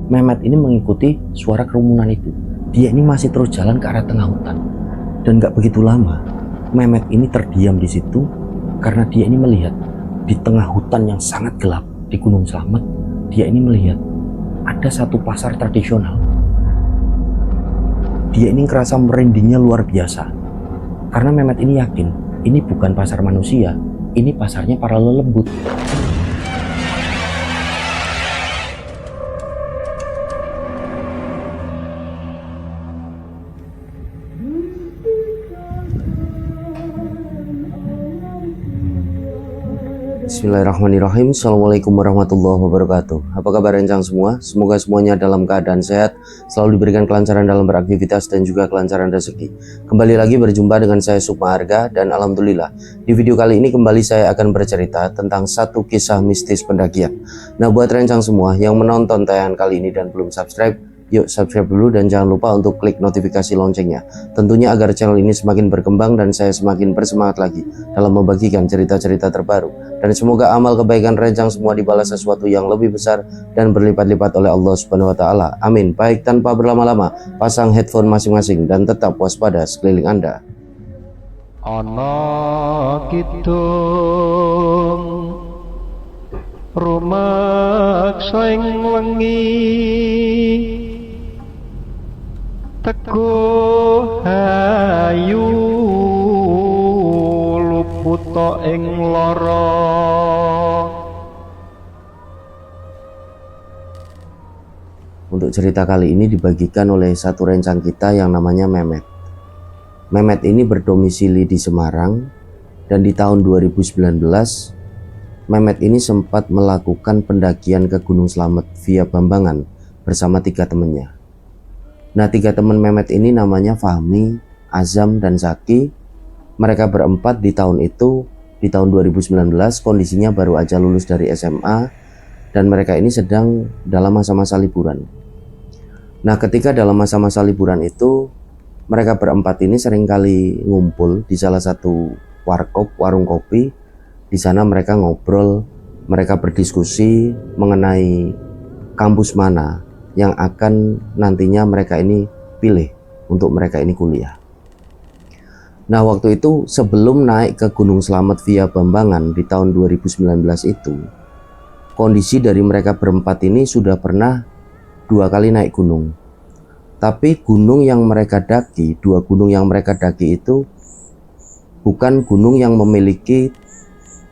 Mehmet ini mengikuti suara kerumunan itu. Dia ini masih terus jalan ke arah tengah hutan. Dan gak begitu lama, Mehmet ini terdiam di situ karena dia ini melihat di tengah hutan yang sangat gelap di Gunung Slamet, dia ini melihat ada satu pasar tradisional. Dia ini ngerasa merindingnya luar biasa. Karena Mehmet ini yakin, ini bukan pasar manusia, ini pasarnya para lelembut. Bismillahirrahmanirrahim. Assalamualaikum warahmatullahi wabarakatuh. Apa kabar rencang semua? Semoga semuanya dalam keadaan sehat, selalu diberikan kelancaran dalam beraktivitas dan juga kelancaran rezeki. Kembali lagi berjumpa dengan saya Sukma Arga, dan alhamdulillah di video kali ini kembali saya akan bercerita tentang satu kisah mistis pendakian. Nah, buat rencang semua yang menonton tayangan kali ini dan belum subscribe, yuk subscribe dulu dan jangan lupa untuk klik notifikasi loncengnya. Tentunya agar channel ini semakin berkembang dan saya semakin bersemangat lagi dalam membagikan cerita-cerita terbaru. Dan semoga amal kebaikan rencang semua dibalas sesuatu yang lebih besar dan berlipat-lipat oleh Allah Subhanahu wa taala. Amin. Baik, tanpa berlama-lama, pasang headphone masing-masing dan tetap waspada sekeliling Anda. Ana kidung rumaksa ing wengi teguh hayu luput ing lara. Untuk cerita kali ini dibagikan oleh satu rencang kita yang namanya Mehmet. Mehmet ini berdomisili di Semarang, dan di tahun 2019 Mehmet ini sempat melakukan pendakian ke Gunung Slamet via Bambangan bersama 3 temannya. Nah, 3 teman Mehmet ini namanya Fahmi, Azam, dan Zaki. Mereka berempat di tahun itu, di tahun 2019, kondisinya baru aja lulus dari SMA, dan mereka ini sedang dalam masa-masa liburan. Nah, ketika dalam masa-masa liburan itu, mereka berempat ini seringkali ngumpul di salah satu warkop, warung kopi. Di sana mereka ngobrol, mereka berdiskusi mengenai kampus mana yang akan nantinya mereka ini pilih untuk mereka ini kuliah. Nah, waktu itu sebelum naik ke Gunung Slamet via Bambangan di tahun 2019 itu, kondisi dari mereka berempat ini sudah pernah 2 kali naik gunung. Tapi gunung yang mereka daki, 2 gunung yang mereka daki itu bukan gunung yang memiliki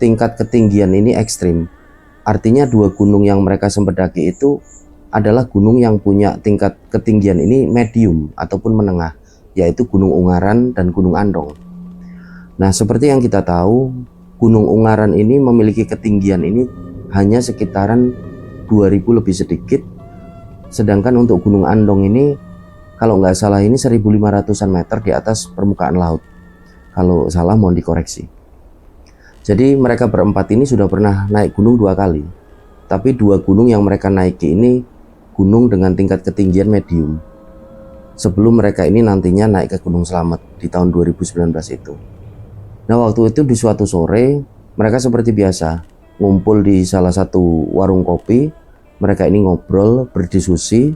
tingkat ketinggian ini ekstrim. Artinya 2 gunung yang mereka sempat daki itu adalah gunung yang punya tingkat ketinggian ini medium ataupun menengah, yaitu Gunung Ungaran dan Gunung Andong. Nah, seperti yang kita tahu, Gunung Ungaran ini memiliki ketinggian ini hanya sekitaran 2000 lebih sedikit, sedangkan untuk Gunung Andong ini kalau nggak salah ini 1500-an meter di atas permukaan laut. Kalau salah mohon dikoreksi. Jadi mereka berempat ini sudah pernah naik gunung 2 kali, tapi 2 gunung yang mereka naiki ini gunung dengan tingkat ketinggian medium, sebelum mereka ini nantinya naik ke Gunung Slamet di tahun 2019 itu. Nah, waktu itu di suatu sore mereka seperti biasa ngumpul di salah satu warung kopi. Mereka ini ngobrol, berdiskusi,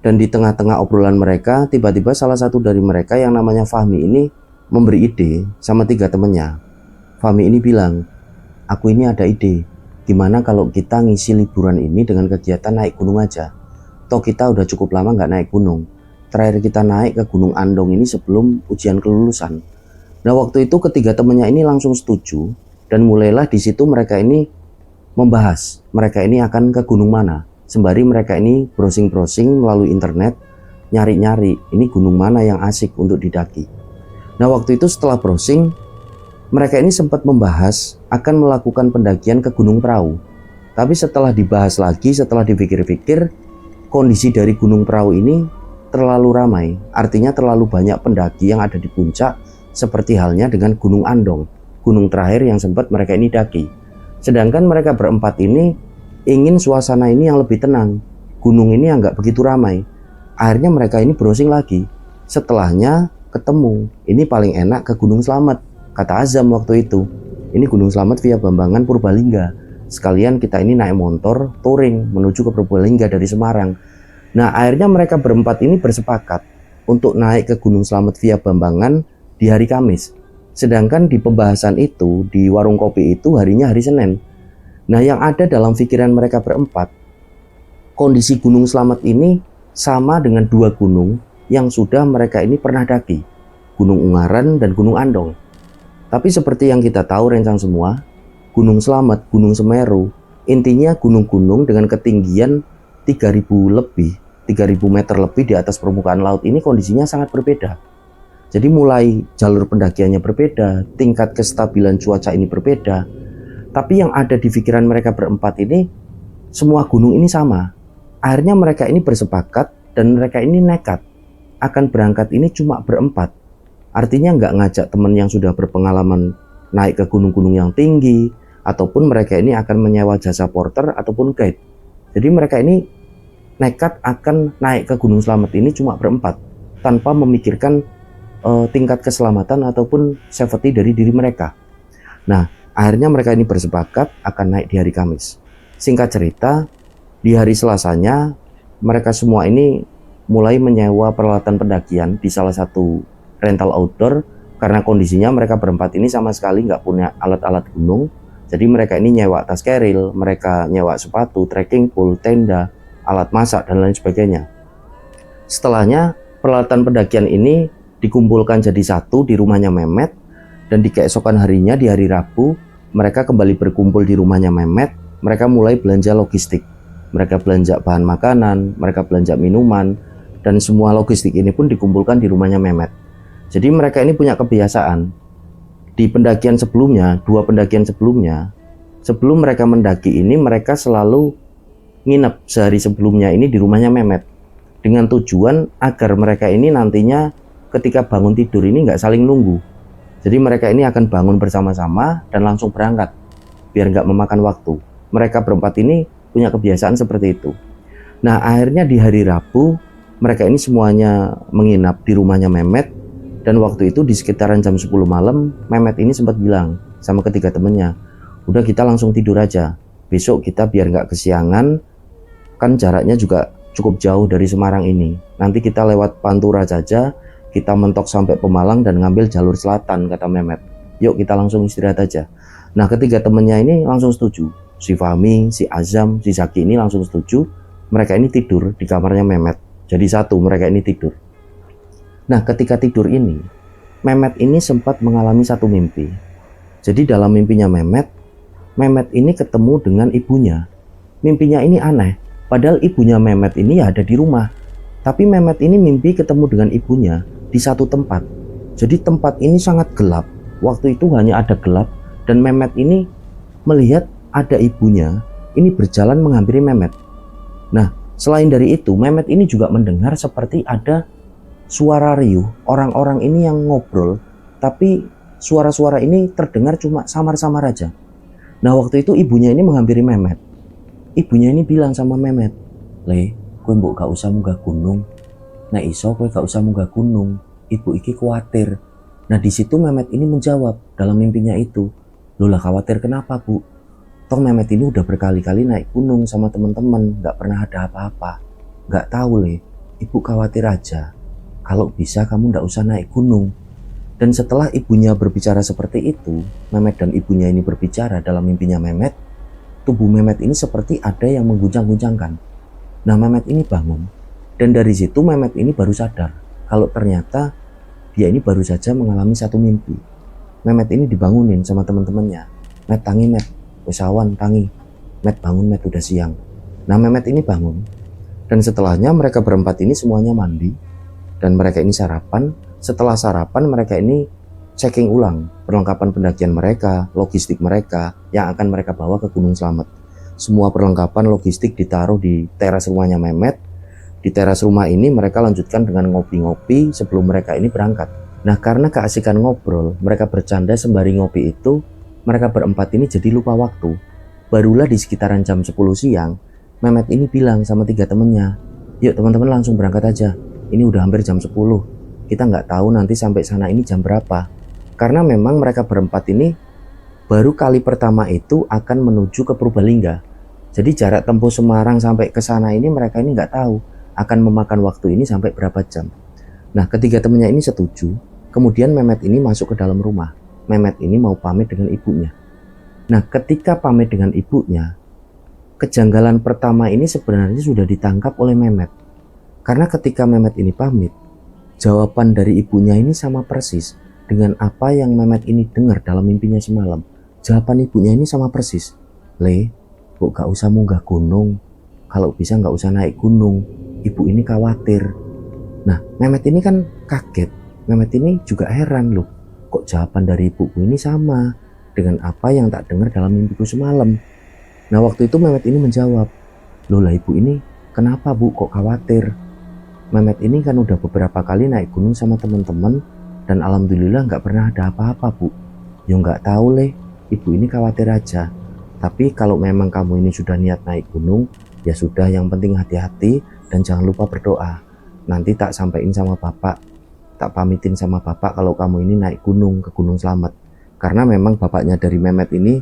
dan di tengah-tengah obrolan mereka tiba-tiba salah satu dari mereka yang namanya Fahmi ini memberi ide sama 3 temannya. Fahmi ini bilang, aku ini ada ide, gimana kalau kita ngisi liburan ini dengan kegiatan naik gunung aja. Toh kita udah cukup lama nggak naik gunung. Terakhir kita naik ke Gunung Andong ini sebelum ujian kelulusan. Nah, waktu itu ketiga temannya ini langsung setuju, dan mulailah di situ mereka ini membahas mereka ini akan ke gunung mana. Sembari mereka ini browsing-browsing melalui internet, nyari-nyari ini gunung mana yang asik untuk didaki. Nah, waktu itu setelah browsing, mereka ini sempat membahas akan melakukan pendakian ke Gunung Prau. Tapi setelah dibahas lagi, setelah dipikir-pikir, kondisi dari Gunung Prau ini terlalu ramai, artinya terlalu banyak pendaki yang ada di puncak, seperti halnya dengan Gunung Andong, gunung terakhir yang sempat mereka ini daki. Sedangkan mereka berempat ini ingin suasana ini yang lebih tenang, gunung ini yang nggak begitu ramai. Akhirnya mereka ini browsing lagi. Setelahnya ketemu, ini paling enak ke Gunung Slamet, kata Azam waktu itu. Ini Gunung Slamet via Bambangan Purbalingga. Sekalian kita ini naik motor touring menuju ke Purbalingga dari Semarang. Nah, akhirnya mereka berempat ini bersepakat untuk naik ke Gunung Slamet via Bambangan di hari Kamis. Sedangkan di pembahasan itu, di warung kopi itu harinya hari Senin. Nah, yang ada dalam pikiran mereka berempat, kondisi Gunung Slamet ini sama dengan dua gunung yang sudah mereka ini pernah daki, Gunung Ungaran dan Gunung Andong. Tapi seperti yang kita tahu rencang semua, Gunung Slamet, Gunung Semeru, intinya gunung-gunung dengan ketinggian 3000 meter lebih di atas permukaan laut ini kondisinya sangat berbeda. Jadi mulai jalur pendakiannya berbeda, tingkat kestabilan cuaca ini berbeda. Tapi yang ada di pikiran mereka berempat ini, semua gunung ini sama. Akhirnya mereka ini bersepakat dan mereka ini nekat akan berangkat ini cuma berempat. Artinya nggak ngajak teman yang sudah berpengalaman naik ke gunung-gunung yang tinggi, ataupun mereka ini akan menyewa jasa porter ataupun guide. Jadi mereka ini nekat akan naik ke Gunung Slamet ini cuma berempat, tanpa memikirkan tingkat keselamatan ataupun safety dari diri mereka. Nah, akhirnya mereka ini bersepakat akan naik di hari Kamis. Singkat cerita, di hari Selasanya mereka semua ini mulai menyewa peralatan pendakian di salah satu rental outdoor, karena kondisinya mereka berempat ini sama sekali nggak punya alat-alat gunung. Jadi mereka ini nyewa tas keril, mereka nyewa sepatu, trekking pole, tenda, alat masak, dan lain sebagainya. Setelahnya peralatan pendakian ini dikumpulkan jadi satu di rumahnya Mehmet, dan di keesokan harinya di hari Rabu mereka kembali berkumpul di rumahnya Mehmet. Mereka mulai belanja logistik, mereka belanja bahan makanan, mereka belanja minuman, dan semua logistik ini pun dikumpulkan di rumahnya Mehmet. Jadi mereka ini punya kebiasaan di pendakian sebelumnya, dua pendakian sebelumnya, sebelum mereka mendaki ini mereka selalu nginep sehari sebelumnya ini di rumahnya Mehmet, dengan tujuan agar mereka ini nantinya ketika bangun tidur ini nggak saling nunggu. Jadi mereka ini akan bangun bersama-sama dan langsung berangkat biar nggak memakan waktu. Mereka berempat ini punya kebiasaan seperti itu. Nah, akhirnya di hari Rabu mereka ini semuanya menginap di rumahnya Mehmet, dan waktu itu di sekitaran jam 10 malam Mehmet ini sempat bilang sama ketiga temennya, udah kita langsung tidur aja, besok kita biar nggak kesiangan, kan jaraknya juga cukup jauh dari Semarang ini. Nanti kita lewat Pantura saja, kita mentok sampai Pemalang dan ngambil jalur selatan, kata Mehmet. Yuk kita langsung istirahat aja. Nah, ketiga temennya ini langsung setuju. Si Fahmi, si Azam, si Zaki ini langsung setuju. Mereka ini tidur di kamarnya Mehmet. Jadi satu, mereka ini tidur. Nah, ketika tidur ini, Mehmet ini sempat mengalami satu mimpi. Jadi dalam mimpinya Mehmet ini ketemu dengan ibunya. Mimpinya ini aneh. Padahal ibunya Mehmet ini ya ada di rumah. Tapi Mehmet ini mimpi ketemu dengan ibunya di satu tempat. Jadi tempat ini sangat gelap. Waktu itu hanya ada gelap, dan Mehmet ini melihat ada ibunya ini berjalan menghampiri Mehmet. Nah, selain dari itu, Mehmet ini juga mendengar seperti ada suara riuh orang-orang ini yang ngobrol, tapi suara-suara ini terdengar cuma samar-samar aja. Nah, waktu itu ibunya ini menghampiri Mehmet. Ibunya ini bilang sama Mehmet, "Le, kowe mbok gak usah munggah gunung. Nek iso kowe gak usah munggah gunung. Ibu iki khawatir." Nah, di situ Mehmet ini menjawab dalam mimpinya itu, "Loh lah, khawatir kenapa, Bu? Toh Mehmet ini udah berkali-kali naik gunung sama teman-teman, gak pernah ada apa-apa. Gak tahu, Le. Ibu khawatir aja. Kalau bisa kamu nggak usah naik gunung." Dan setelah ibunya berbicara seperti itu, Mehmet dan ibunya ini berbicara dalam mimpinya Mehmet, tubuh Mehmet ini seperti ada yang mengguncang-guncangkan. Nah, Mehmet ini bangun, dan dari situ Mehmet ini baru sadar kalau ternyata dia ini baru saja mengalami satu mimpi. Mehmet ini dibangunin sama teman-temannya. "Met, tangi Met, wes awan tangi. Met, bangun Met, udah siang." Nah, Mehmet ini bangun, dan setelahnya mereka berempat ini semuanya mandi, dan mereka ini sarapan. Setelah sarapan mereka ini checking ulang perlengkapan pendakian mereka, logistik mereka yang akan mereka bawa ke Gunung Slamet. Semua perlengkapan logistik ditaruh di teras rumahnya Mehmet. Di teras rumah ini mereka lanjutkan dengan ngopi-ngopi sebelum mereka ini berangkat. Nah, karena keasikan ngobrol, mereka bercanda sembari ngopi itu, mereka berempat ini jadi lupa waktu. Barulah di sekitaran jam 10 siang, Mehmet ini bilang sama tiga temennya, "Yuk teman-teman langsung berangkat aja. Ini udah hampir jam 10. Kita nggak tahu nanti sampai sana ini jam berapa." Karena memang mereka berempat ini baru kali pertama itu akan menuju ke Purbalingga. Jadi jarak tempuh Semarang sampai ke sana ini mereka ini nggak tahu. akan memakan waktu ini sampai berapa jam. Nah, ketiga temannya ini setuju. Kemudian Mehmet ini masuk ke dalam rumah. Mehmet ini mau pamit dengan ibunya. Nah, ketika pamit dengan ibunya, kejanggalan pertama ini sebenarnya sudah ditangkap oleh Mehmet. Karena ketika Mehmet ini pamit, jawaban dari ibunya ini sama persis dengan apa yang Mehmet ini dengar dalam mimpinya semalam. Jawaban ibunya ini sama persis. Le, kok gak usah munggah gunung. Kalau bisa gak usah naik gunung. Ibu ini khawatir. Nah, Mehmet ini kan kaget. Mehmet ini juga heran loh. Kok jawaban dari ibuku ini sama dengan apa yang tak dengar dalam mimpiku semalam. Nah, waktu itu Mehmet ini menjawab, loh lah ibu ini kenapa bu kok khawatir? Mehmet ini kan udah beberapa kali naik gunung sama teman-teman dan alhamdulillah nggak pernah ada apa-apa bu. Ya nggak tahu leh, ibu ini khawatir aja. Tapi kalau memang kamu ini sudah niat naik gunung, ya sudah, yang penting hati-hati dan jangan lupa berdoa. Nanti tak sampaikan sama bapak, tak pamitin sama bapak kalau kamu ini naik gunung ke Gunung Slamet. Karena memang bapaknya dari Mehmet ini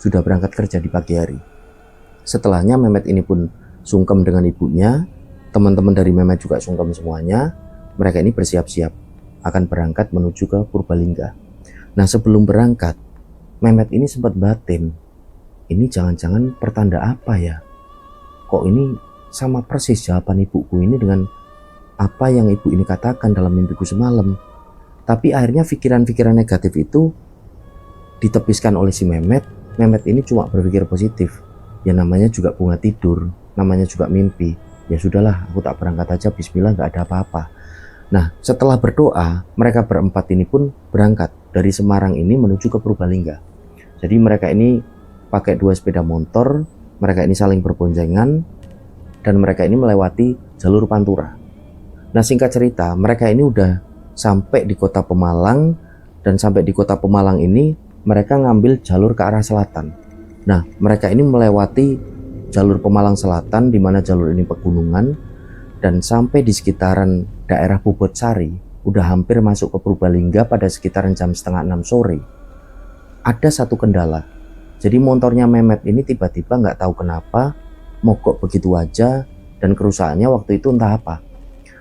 sudah berangkat kerja di pagi hari. Setelahnya Mehmet ini pun sungkem dengan ibunya. Teman-teman dari Mehmet juga sungkem semuanya. Mereka ini bersiap-siap akan berangkat menuju ke Purbalingga. Nah, sebelum berangkat, Mehmet ini sempat batin, ini jangan-jangan pertanda apa ya? Kok ini sama persis jawaban ibuku ini dengan apa yang ibu ini katakan dalam mimpiku semalam. Tapi akhirnya pikiran-pikiran negatif itu ditepiskan oleh si Mehmet. Mehmet ini cuma berpikir positif. Ya namanya juga bunga tidur, namanya juga mimpi. Ya sudahlah, aku tak berangkat aja, bismillah, gak ada apa-apa. Nah, setelah berdoa, mereka berempat ini pun berangkat dari Semarang ini menuju ke Purbalingga. Jadi mereka ini pakai 2 sepeda motor, mereka ini saling berboncengan, dan mereka ini melewati jalur Pantura. Nah, singkat cerita, mereka ini udah sampai di kota Pemalang, dan sampai di kota Pemalang ini mereka ngambil jalur ke arah selatan. Nah, mereka ini melewati jalur Pemalang Selatan, di mana jalur ini pegunungan, dan sampai di sekitaran daerah Bobotsari, udah hampir masuk ke Purbalingga pada sekitaran jam 5:30 sore. Ada satu kendala. Jadi motornya Mehmet ini tiba-tiba nggak tahu kenapa mogok begitu aja, dan kerusakannya waktu itu entah apa.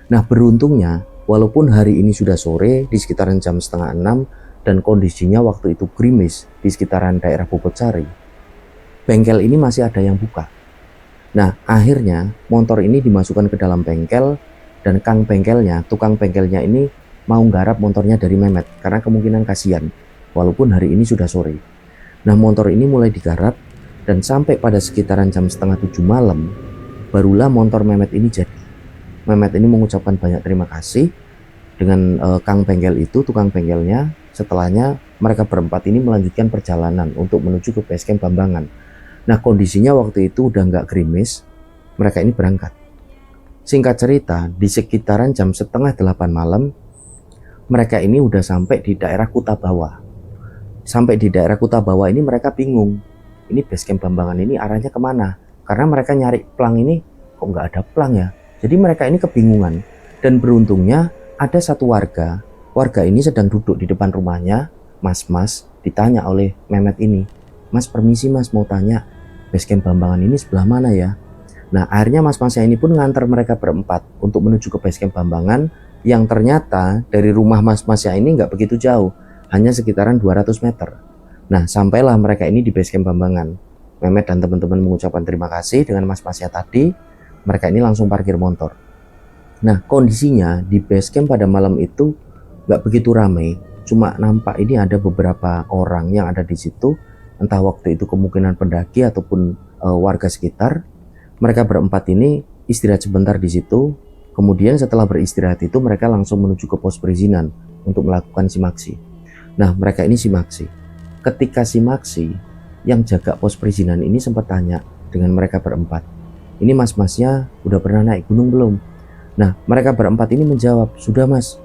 Nah, beruntungnya walaupun hari ini sudah sore di sekitaran jam 5:30 dan kondisinya waktu itu gerimis di sekitaran daerah Bobotsari, bengkel ini masih ada yang buka. Nah, akhirnya motor ini dimasukkan ke dalam bengkel, dan tukang bengkelnya ini mau nggarap motornya dari Mehmet karena kemungkinan kasihan walaupun hari ini sudah sore. Nah, motor ini mulai digarap dan sampai pada sekitaran jam 6:30 malam barulah motor Mehmet ini jadi. Mehmet ini mengucapkan banyak terima kasih dengan tukang bengkelnya. Setelahnya mereka berempat ini melanjutkan perjalanan untuk menuju ke basecamp Bambangan. Nah, kondisinya waktu itu udah nggak gerimis, mereka ini berangkat. Singkat cerita, di sekitaran jam 7:30 malam, mereka ini udah sampai di daerah Kutabawa. Sampai di daerah Kutabawa ini mereka bingung, ini basecamp Bambangan ini arahnya kemana? Karena mereka nyari plang ini, kok nggak ada plang ya? Jadi mereka ini kebingungan. Dan beruntungnya ada satu warga ini sedang duduk di depan rumahnya. Mas, ditanya oleh Mehmet ini, Mas, permisi mas, mau tanya, basecamp Bambangan ini sebelah mana ya? Nah, akhirnya mas-masnya ini pun ngantar mereka berempat untuk menuju ke basecamp Bambangan, yang ternyata dari rumah mas-masnya ini nggak begitu jauh, hanya sekitaran 200 meter. Nah, sampailah mereka ini di basecamp Bambangan. Mehmet dan teman-teman mengucapkan terima kasih dengan mas-masnya tadi. Mereka ini langsung parkir motor. Nah, kondisinya di basecamp pada malam itu nggak begitu ramai, cuma nampak ini ada beberapa orang yang ada di situ. Entah waktu itu kemungkinan pendaki ataupun warga sekitar. Mereka berempat ini istirahat sebentar di situ. Kemudian setelah beristirahat itu mereka langsung menuju ke pos perizinan untuk melakukan simaksi. Nah, mereka ini simaksi. Ketika simaksi, yang jaga pos perizinan ini sempat tanya dengan mereka berempat, ini mas-masnya udah pernah naik gunung belum? Nah, mereka berempat ini menjawab, sudah mas.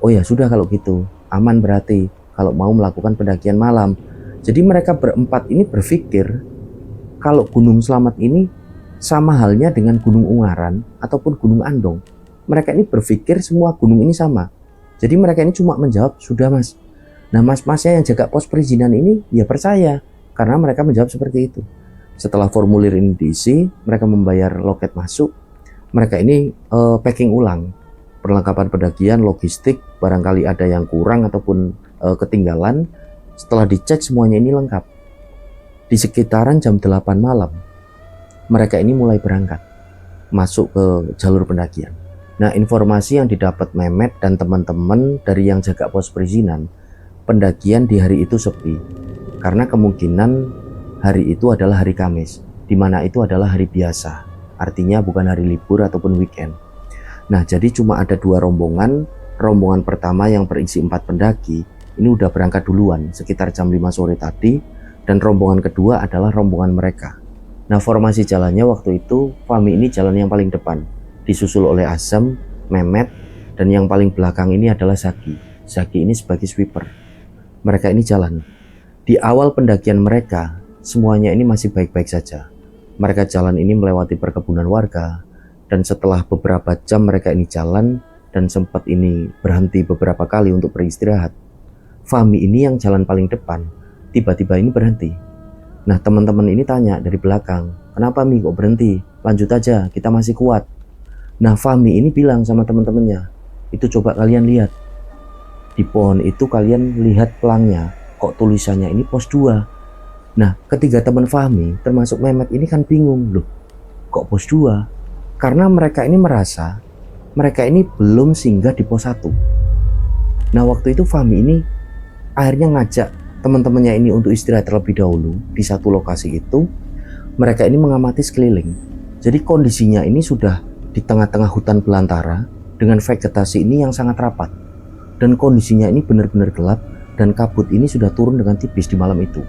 Oh ya sudah, kalau gitu aman berarti kalau mau melakukan pendakian malam. Jadi mereka berempat ini berpikir kalau Gunung Slamet ini sama halnya dengan Gunung Ungaran ataupun Gunung Andong. Mereka ini berpikir semua gunung ini sama. Jadi mereka ini cuma menjawab, sudah mas. Nah, mas-masnya yang jaga pos perizinan ini ya percaya karena mereka menjawab seperti itu. Setelah formulir ini diisi, mereka membayar loket masuk. mereka ini packing ulang perlengkapan pendakian, logistik, barangkali ada yang kurang ataupun ketinggalan. Setelah dicek semuanya ini lengkap. Di sekitaran jam 8 malam, mereka ini mulai berangkat masuk ke jalur pendakian. Nah, informasi yang didapat Mehmet dan teman-teman dari yang jaga pos perizinan, pendakian di hari itu sepi. Karena kemungkinan hari itu adalah hari Kamis, di mana itu adalah hari biasa. Artinya bukan hari libur ataupun weekend. Nah, jadi cuma ada 2 rombongan. Rombongan pertama yang berisi 4 pendaki, ini udah berangkat duluan sekitar jam 5 sore tadi. Dan rombongan kedua adalah rombongan mereka. Nah, formasi jalannya waktu itu, Fahmi ini jalan yang paling depan, disusul oleh Azam, Mehmet, dan yang paling belakang ini adalah Zaki. Zaki ini sebagai sweeper. Mereka ini jalan. Di awal pendakian mereka, semuanya ini masih baik-baik saja. Mereka jalan ini melewati perkebunan warga, dan setelah beberapa jam mereka ini jalan, dan sempat ini berhenti beberapa kali untuk beristirahat. Fahmi ini yang jalan paling depan, tiba-tiba ini berhenti. Nah, teman-teman ini tanya dari belakang, kenapa Mi kok berhenti? Lanjut aja, kita masih kuat. Nah, Fahmi ini bilang sama teman-temannya, itu coba kalian lihat. Di pohon itu kalian lihat pelangnya, kok tulisannya ini pos 2. Nah, ketiga teman Fahmi, termasuk Mehmet ini kan bingung, loh kok pos 2? Karena mereka ini merasa, mereka ini belum singgah di pos 1. Nah, waktu itu Fahmi ini akhirnya ngajak teman-temannya ini untuk istirahat terlebih dahulu di satu lokasi itu. Mereka ini mengamati sekeliling. Jadi kondisinya ini sudah di tengah-tengah hutan belantara dengan vegetasi ini yang sangat rapat. Dan kondisinya ini benar-benar gelap dan kabut ini sudah turun dengan tipis di malam itu.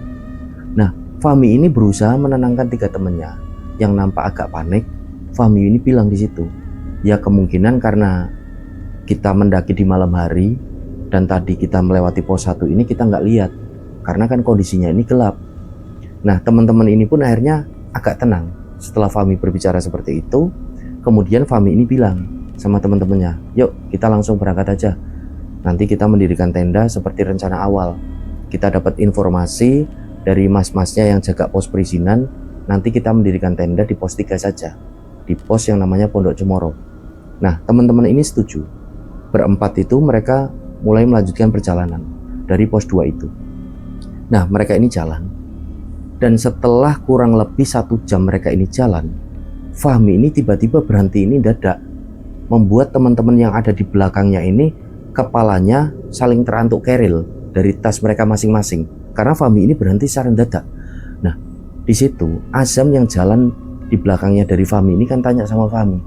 Nah, Fahmi ini berusaha menenangkan 3 temannya yang nampak agak panik. Fahmi ini bilang di situ, ya kemungkinan karena kita mendaki di malam hari dan tadi kita melewati pos 1 ini kita nggak lihat karena kan kondisinya ini gelap. Nah, teman-teman ini pun akhirnya agak tenang setelah Fahmi berbicara seperti itu. Kemudian Fahmi ini bilang sama teman-temannya, yuk kita langsung berangkat aja. Nanti kita mendirikan tenda seperti rencana awal. Kita dapat informasi dari mas-masnya yang jaga pos perizinan, nanti kita mendirikan tenda di pos 3 saja, di pos yang namanya Pondok Cemoro. Nah, teman-teman ini setuju. Berempat itu mereka mulai melanjutkan perjalanan dari pos 2 itu. Nah, mereka ini jalan. Dan setelah kurang lebih 1 jam mereka ini jalan, Fahmi ini tiba-tiba berhenti ini dadak. Membuat teman-teman yang ada di belakangnya ini kepalanya saling terantuk keril dari tas mereka masing-masing. Karena Fahmi ini berhenti secara mendadak. Nah, di situ Azam yang jalan di belakangnya dari Fahmi ini kan tanya sama Fahmi,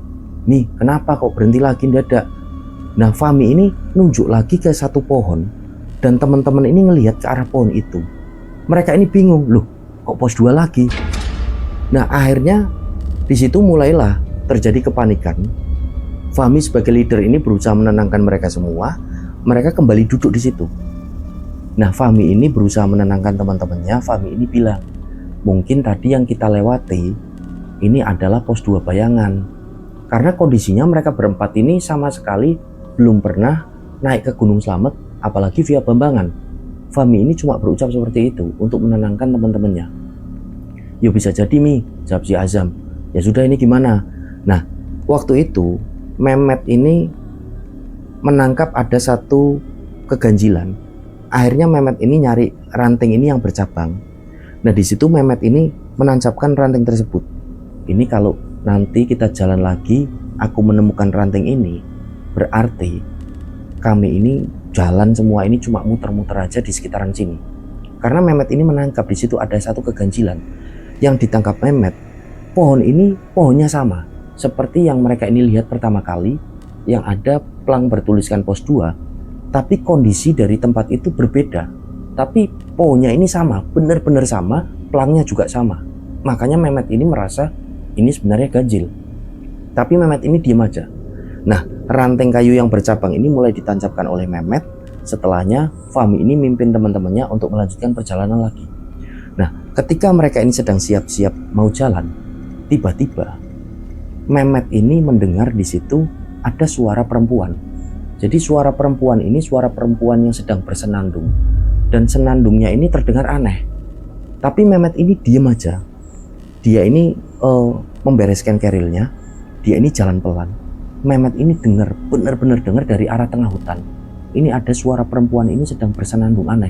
"Mi, kenapa kok berhenti lagi mendadak?" Nah, Fahmi ini nunjuk lagi ke satu pohon dan teman-teman ini ngelihat ke arah pohon itu. Mereka ini bingung, loh kok pos 2 lagi? Nah, akhirnya di situ mulailah terjadi kepanikan. Fahmi sebagai leader ini berusaha menenangkan mereka semua. Mereka kembali duduk di situ. Nah, Fahmi ini berusaha menenangkan teman-temannya. Fahmi ini bilang, mungkin tadi yang kita lewati ini adalah pos 2 bayangan. Karena kondisinya mereka berempat ini sama sekali belum pernah naik ke Gunung Slamet, apalagi via Bambangan. Fahmi ini cuma berucap seperti itu untuk menenangkan teman-temannya. "Ya bisa jadi Mi," jawab si Azam. "Ya sudah, ini gimana?" Nah, waktu itu Mehmet ini menangkap ada satu keganjilan. Akhirnya Mehmet ini nyari ranting ini yang bercabang. Nah, di situ Mehmet ini menancapkan ranting tersebut. Ini kalau nanti kita jalan lagi, aku menemukan ranting ini, berarti kami ini jalan semua ini cuma muter-muter aja di sekitaran sini. Karena Mehmet ini menangkap di situ ada satu keganjilan. Yang ditangkap Mehmet, pohon ini pohonnya sama seperti yang mereka ini lihat pertama kali, yang ada pelang bertuliskan pos 2, tapi kondisi dari tempat itu berbeda. Tapi pohonnya ini sama, benar-benar sama, pelangnya juga sama. Makanya Mehmet ini merasa ini sebenarnya ganjil. Tapi Mehmet ini diam aja. Nah, ranting kayu yang bercabang ini mulai ditancapkan oleh Mehmet. Setelahnya Fahmi ini mimpin teman-temannya untuk melanjutkan perjalanan lagi. Nah, ketika mereka ini sedang siap-siap mau jalan, tiba-tiba Mehmet ini mendengar di situ ada suara perempuan. Jadi suara perempuan ini suara perempuan yang sedang bersenandung. Dan senandungnya ini terdengar aneh. Tapi Mehmet ini diam aja. Dia ini membereskan kerilnya. Dia ini jalan pelan. Mehmet ini dengar, benar-benar dengar dari arah tengah hutan. Ini ada suara perempuan ini sedang bersenandung aneh.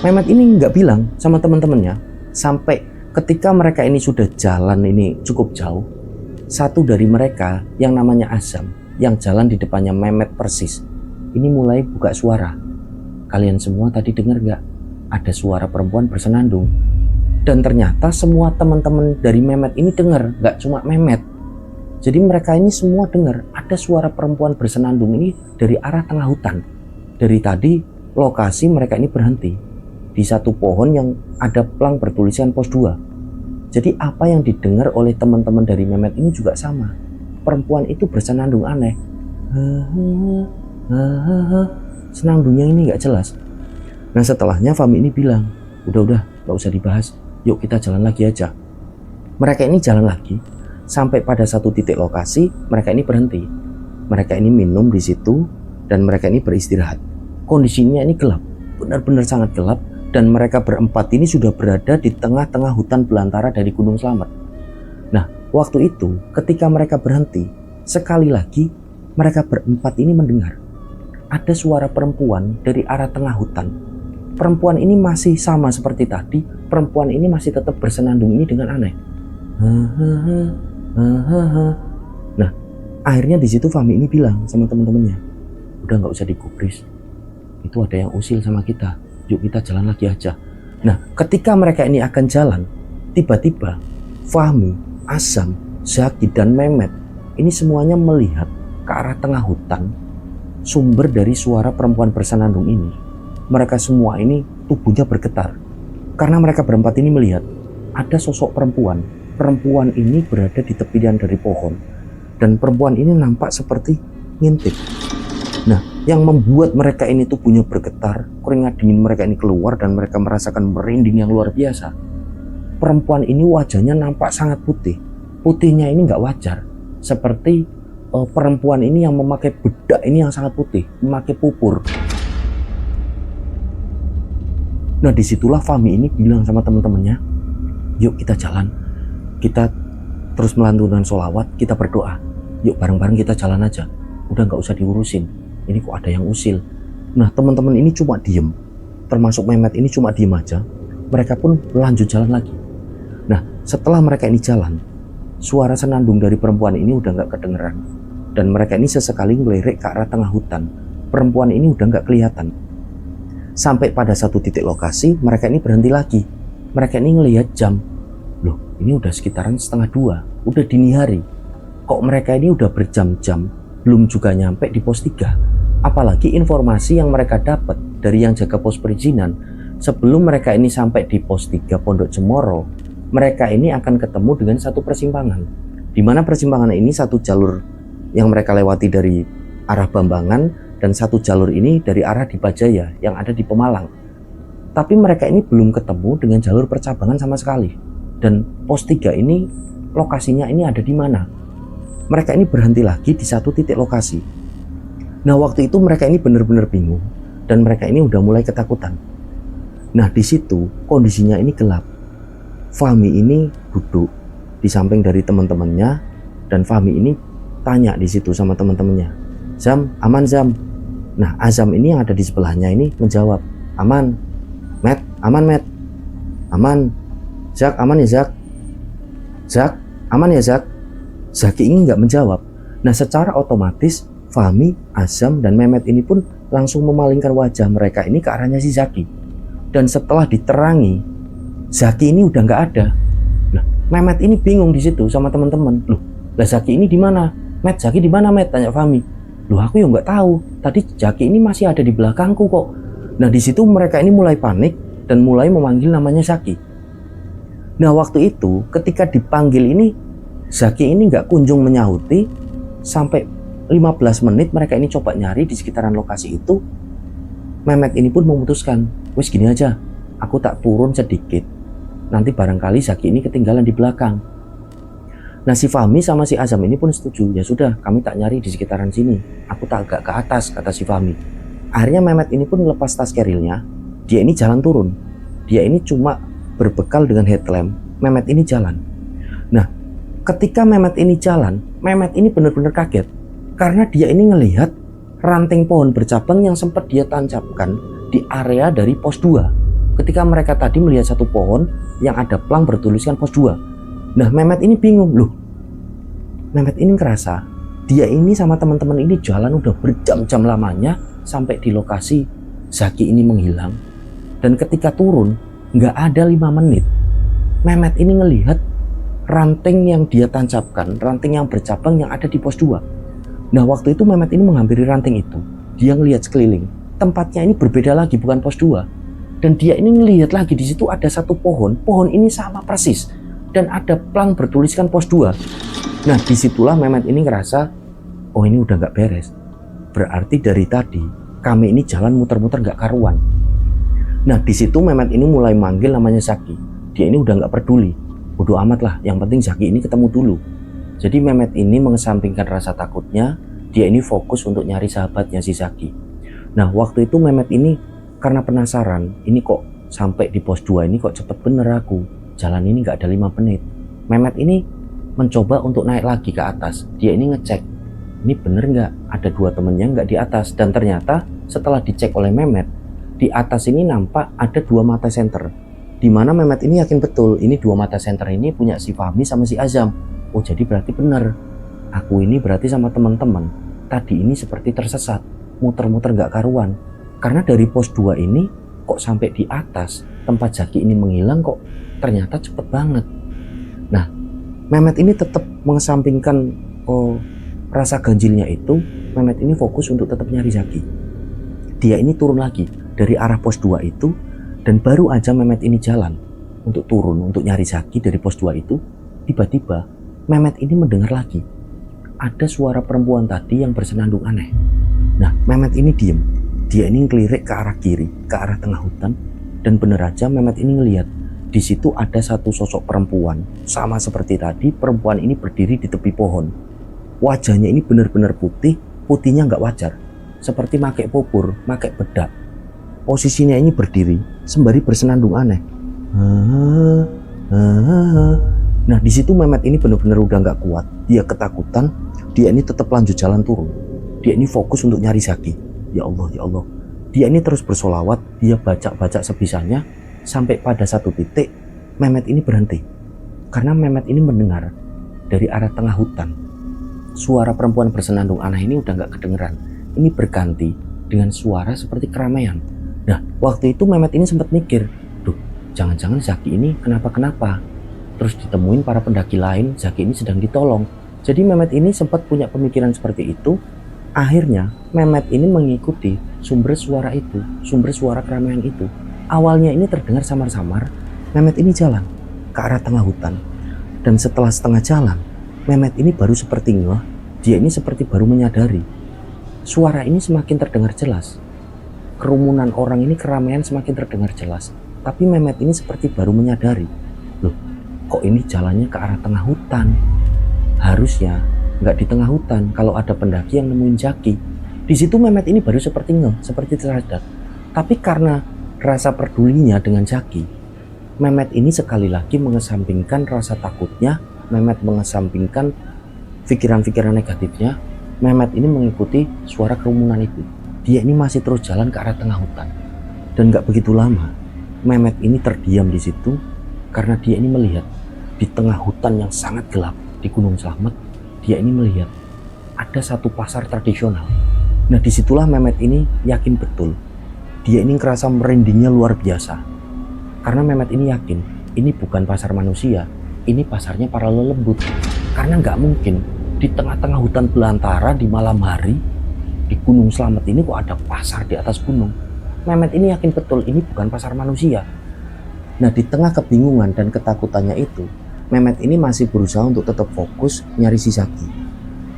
Mehmet ini nggak bilang sama teman-temannya sampai ketika mereka ini sudah jalan ini cukup jauh. Satu dari mereka yang namanya Azam, yang jalan di depannya Mehmet persis, ini mulai buka suara. Kalian semua tadi dengar nggak? Ada suara perempuan bersenandung. Dan ternyata semua teman-teman dari Mehmet ini dengar, nggak cuma Mehmet. Jadi mereka ini semua dengar ada suara perempuan bersenandung ini dari arah tengah hutan. Dari tadi lokasi mereka ini berhenti di satu pohon yang ada plang bertuliskan pos 2. Jadi apa yang didengar oleh teman-teman dari Mehmet ini juga sama. Perempuan itu bersenandung aneh. Senandungnya ini nggak jelas. Nah setelahnya Fahmi ini bilang, udah nggak usah dibahas, yuk kita jalan lagi aja. Mereka ini jalan lagi sampai pada satu titik lokasi. Mereka ini berhenti. Mereka ini minum di situ dan mereka ini beristirahat. Kondisinya ini gelap, benar-benar sangat gelap, dan mereka berempat ini sudah berada di tengah-tengah hutan belantara dari Gunung Slamet. Nah waktu itu ketika mereka berhenti, sekali lagi mereka berempat ini mendengar ada suara perempuan dari arah tengah hutan. Perempuan ini masih sama seperti tadi. Perempuan ini masih tetap bersenandung ini dengan aneh. Nah, akhirnya di situ Fahmi ini bilang sama teman-temannya, udah nggak usah digubris. Itu ada yang usil sama kita. Yuk kita jalan lagi aja. Nah, ketika mereka ini akan jalan, tiba-tiba Fahmi, Azam, Zaki dan Mehmet ini semuanya melihat ke arah tengah hutan sumber dari suara perempuan bersenandung ini. Mereka semua ini tubuhnya bergetar karena mereka berempat ini melihat ada sosok perempuan. Perempuan ini berada di tepian dari pohon dan perempuan ini nampak seperti ngintip. Nah, yang membuat mereka ini tubuhnya bergetar, keringat dingin mereka ini keluar dan mereka merasakan merinding yang luar biasa. Perempuan ini wajahnya nampak sangat putih. Putihnya ini nggak wajar, seperti perempuan ini yang memakai bedak ini yang sangat putih, memakai pupur. Nah disitulah Fahmi ini bilang sama teman-temannya, yuk kita jalan, kita terus melantunkan sholawat, kita berdoa, yuk bareng-bareng kita jalan aja, udah nggak usah diurusin, ini kok ada yang usil. Nah teman-teman ini cuma diem, termasuk Mehmet ini cuma diem aja. Mereka pun lanjut jalan lagi. Nah setelah mereka ini jalan, suara senandung dari perempuan ini udah nggak kedengeran, dan mereka ini sesekali ngelirik ke arah tengah hutan. Perempuan ini udah nggak kelihatan. Sampai pada satu titik lokasi, mereka ini berhenti lagi. Mereka ini ngelihat jam. Loh, ini udah sekitaran 1:30, udah dini hari. Kok mereka ini udah berjam-jam, belum juga nyampe di pos 3. Apalagi informasi yang mereka dapat dari yang jaga pos perizinan, sebelum mereka ini sampai di pos 3 Pondok Cemoro, mereka ini akan ketemu dengan satu persimpangan. Di mana persimpangan ini satu jalur yang mereka lewati dari arah Bambangan, dan satu jalur ini dari arah Dipajaya yang ada di Pemalang. Tapi mereka ini belum ketemu dengan jalur percabangan sama sekali. Dan pos 3 ini lokasinya ini ada di mana? Mereka ini berhenti lagi di satu titik lokasi. Nah waktu itu mereka ini benar-benar bingung dan mereka ini udah mulai ketakutan. Nah di situ kondisinya ini gelap. Fahmi ini duduk di samping dari teman-temannya dan Fahmi ini tanya di situ sama teman-temannya, Zam, aman Zam? Nah Azam ini yang ada di sebelahnya ini menjawab, aman. Met, aman Met. Aman. Zak, aman ya Zak? Zak, aman ya Zak? Zaki ini nggak menjawab. Nah secara otomatis Fahmi, Azam dan Mehmet ini pun langsung memalingkan wajah mereka ini ke arahnya si Zaki. Dan setelah diterangi, Zaki ini udah nggak ada. Nah Mehmet ini bingung di situ sama teman-teman. Loh, lah Zaki ini di mana? Met, Zaki di mana Met? Tanya Fahmi. Loh aku ya nggak tahu, tadi Zaki ini masih ada di belakangku kok. Nah di situ mereka ini mulai panik dan mulai memanggil namanya Zaki. Nah waktu itu ketika dipanggil ini Zaki ini nggak kunjung menyahuti. Sampai 15 menit mereka ini coba nyari di sekitaran lokasi itu. Mehmet ini pun memutuskan, wes gini aja, aku tak turun sedikit, nanti barangkali Zaki ini ketinggalan di belakang. Nah si Fahmi sama si Azam ini pun setuju. Ya sudah, kami tak nyari di sekitaran sini, aku tak agak ke atas, kata si Fahmi. Akhirnya Mehmet ini pun lepas tas kerilnya. Dia ini jalan turun. Dia ini cuma berbekal dengan headlamp. Mehmet ini jalan. Nah, ketika Mehmet ini jalan, Mehmet ini benar-benar kaget karena dia ini ngelihat ranting pohon bercabang yang sempat dia tancapkan di area dari pos 2. Ketika mereka tadi melihat satu pohon yang ada plang bertuliskan pos 2. Nah, Mehmet ini bingung, loh. Mehmet ini ngerasa dia ini sama teman-teman ini jalan udah berjam-jam lamanya sampai di lokasi Zaki ini menghilang. Dan ketika turun, nggak ada 5 menit, Mehmet ini ngelihat ranting yang dia tancapkan, ranting yang bercabang yang ada di pos 2. Nah, waktu itu Mehmet ini menghampiri ranting itu. Dia ngelihat sekeliling. Tempatnya ini berbeda lagi, bukan pos 2. Dan dia ini ngelihat lagi di situ ada satu pohon. Pohon ini sama persis. Dan ada plang bertuliskan pos 2. Nah, disitulah Mehmet ini ngerasa, oh ini udah nggak beres. Berarti dari tadi kami ini jalan muter-muter nggak karuan. Nah, di situ Mehmet ini mulai manggil namanya Zaki. Dia ini udah nggak peduli. Bodoh amat lah, yang penting Zaki ini ketemu dulu. Jadi Mehmet ini mengesampingkan rasa takutnya, dia ini fokus untuk nyari sahabatnya si Zaki. Nah, waktu itu Mehmet ini karena penasaran, ini kok sampai di pos 2 ini kok cepet bener aku. Jalan ini nggak ada 5 menit. Mehmet ini mencoba untuk naik lagi ke atas. Dia ini ngecek, ini bener nggak ada 2 temennya nggak di atas. Dan ternyata setelah dicek oleh Mehmet, di atas ini nampak ada 2 mata senter. Dimana Mehmet ini yakin betul ini 2 mata senter ini punya si Fahmi sama si Azam. Oh, jadi berarti bener. Aku ini berarti sama teman-teman tadi ini seperti tersesat, muter-muter nggak karuan. Karena dari pos 2 ini kok sampai di atas tempat Zaki ini menghilang kok ternyata cepet banget. Nah, Mehmet ini tetap mengesampingkan rasa ganjilnya itu. Mehmet ini fokus untuk tetap nyari Zaki. Dia ini turun lagi dari arah pos 2 itu, dan baru aja Mehmet ini jalan untuk turun untuk nyari Zaki dari pos 2 itu, tiba-tiba Mehmet ini mendengar lagi ada suara perempuan tadi yang bersenandung aneh. Nah, Mehmet ini diem. Dia ini ngelirik ke arah kiri, ke arah tengah hutan, dan bener aja Mehmet ini ngelihat di situ ada satu sosok perempuan. Sama seperti tadi, perempuan ini berdiri di tepi pohon. Wajahnya ini benar-benar putih, putihnya nggak wajar, seperti pakai popur, pakai bedak. Posisinya ini berdiri sembari bersenandung aneh. Nah, di situ Mehmet ini benar-benar udah nggak kuat. Dia ketakutan. Dia ini tetap lanjut jalan turun. Dia ini fokus untuk nyari Zaki. Ya Allah, ya Allah. Dia ini terus bersolawat. Dia baca-baca sebisanya. Sampai pada satu titik Mehmet ini berhenti. Karena Mehmet ini mendengar dari arah tengah hutan suara perempuan bersenandung aneh ini udah nggak kedengeran. Ini berganti dengan suara seperti keramaian. Nah, waktu itu Mehmet ini sempat mikir, duh, jangan-jangan Zaki ini kenapa-kenapa. Terus ditemuin para pendaki lain, Zaki ini sedang ditolong. Jadi Mehmet ini sempat punya pemikiran seperti itu. Akhirnya Mehmet ini mengikuti sumber suara itu, sumber suara keramaian itu. Awalnya ini terdengar samar-samar. Mehmet ini jalan ke arah tengah hutan. Dan setelah setengah jalan, Mehmet ini baru seperti ngeh. Dia ini seperti baru menyadari. Suara ini semakin terdengar jelas. Kerumunan orang ini, keramaian semakin terdengar jelas. Tapi Mehmet ini seperti baru menyadari. Loh, kok ini jalannya ke arah tengah hutan? Harusnya nggak di tengah hutan kalau ada pendaki yang nemuin Zaki. Di situ Mehmet ini baru seperti ngeh, seperti tersadar. Tapi karena rasa pedulinya dengan Zaki, Mehmet ini sekali lagi mengesampingkan rasa takutnya. Mehmet mengesampingkan pikiran-pikiran negatifnya. Mehmet ini mengikuti suara kerumunan itu. Dia ini masih terus jalan ke arah tengah hutan. Dan gak begitu lama, Mehmet ini terdiam di situ karena dia ini melihat di tengah hutan yang sangat gelap di Gunung Slamet, dia ini melihat ada satu pasar tradisional. Nah, disitulah Mehmet ini yakin betul. Dia ini ngerasa merindingnya luar biasa. Karena Mehmet ini yakin ini bukan pasar manusia, ini pasarnya para lelembut. Karena nggak mungkin di tengah-tengah hutan belantara di malam hari di Gunung Slamet ini kok ada pasar di atas gunung. Mehmet ini yakin betul ini bukan pasar manusia. Nah, di tengah kebingungan dan ketakutannya itu, Mehmet ini masih berusaha untuk tetap fokus nyari si Zaki.